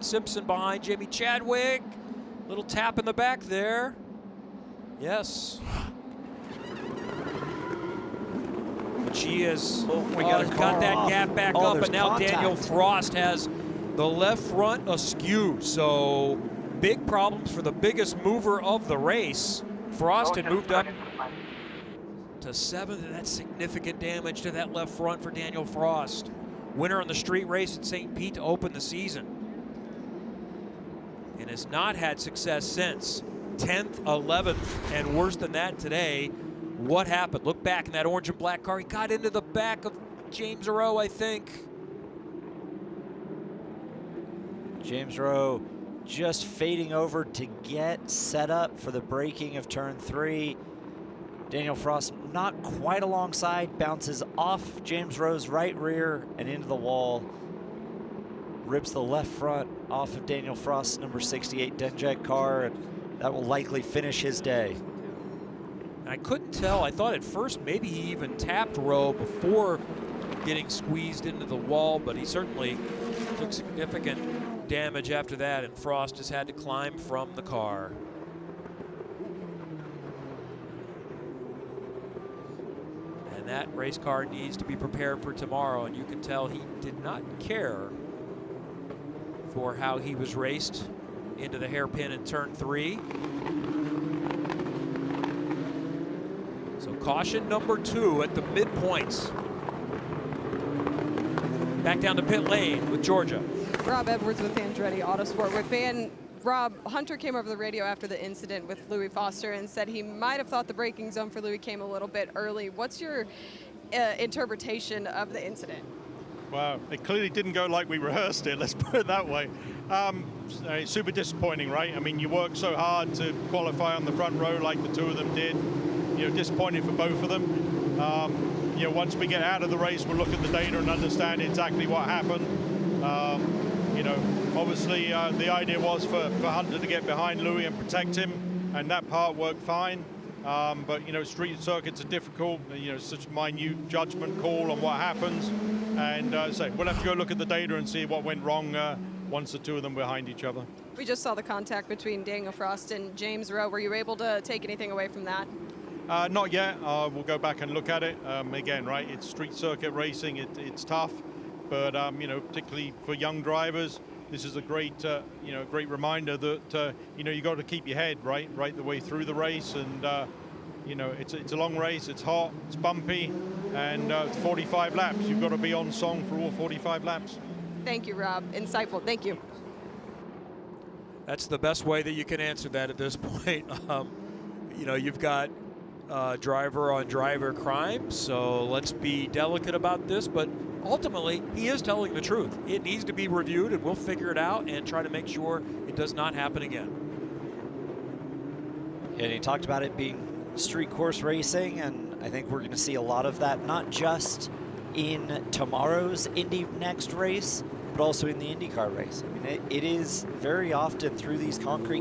Simpson behind Jamie Chadwick. Little tap in the back there. Yes. But she has got that gap back up, and now contact. Daniel Frost has the left front askew. So big problems for the biggest mover of the race. Frost had moved up to 7th, and that's significant damage to that left front for Daniel Frost. Winner on the street race at St. Pete to open the season. And has not had success since. 10th, 11th, and worse than that today. What happened? Look back in that orange and black car. He got into the back of James Rowe, I think. James Rowe just fading over to get set up for the braking of turn 3. Daniel Frost not quite alongside, bounces off James Rowe's right rear and into the wall. Rips the left front off of Daniel Frost's number 68 Denjet car, and that will likely finish his day. I couldn't tell. I thought at first maybe he even tapped Rowe before getting squeezed into the wall, but he certainly took significant damage after that, and Frost just had to climb from the car. And that race car needs to be prepared for tomorrow, and you can tell he did not care for how he was raced into the hairpin in turn 3. So caution number 2 at the midpoints. Back down to pit lane with Georgia. Rob Edwards with Andretti Autosport. With Rob, Hunter came over the radio after the incident with Louis Foster and said he might have thought the braking zone for Louis came a little bit early. What's your interpretation of the incident? Well, it clearly didn't go like we rehearsed it, let's put it that way. It's super disappointing, right? I mean, you work so hard to qualify on the front row like the two of them did. You know, disappointing for both of them. You know, once we get out of the race, we'll look at the data and understand exactly what happened. You know, obviously the idea was for Hunter to get behind Louis and protect him, and that part worked fine. But, you know, street circuits are difficult. You know, such a minute judgment call on what happens. And so we'll have to go look at the data and see what went wrong once the two of them were behind each other. We just saw the contact between Daniel Frost and James Rowe. Were you able to take anything away from that? Not yet. We'll go back and look at it. Again, right, it's street circuit racing. It's tough. But, you know, particularly for young drivers, this is a great, you know, great reminder that, you know, you got to keep your head right the way through the race. And, you know, it's a long race. It's hot. It's bumpy. And 45 laps. You've got to be on song for all 45 laps. Thank you, Rob. Insightful. Thank you. That's the best way that you can answer that at this point. You know, you've got driver on driver crime, so let's be delicate about this, but ultimately he is telling the truth. It needs to be reviewed, and we'll figure it out and try to make sure it does not happen again. And he talked about it being street course racing, and I think we're going to see a lot of that, not just in tomorrow's Indy Next race, but also in the IndyCar race. I mean, it is very often through these concrete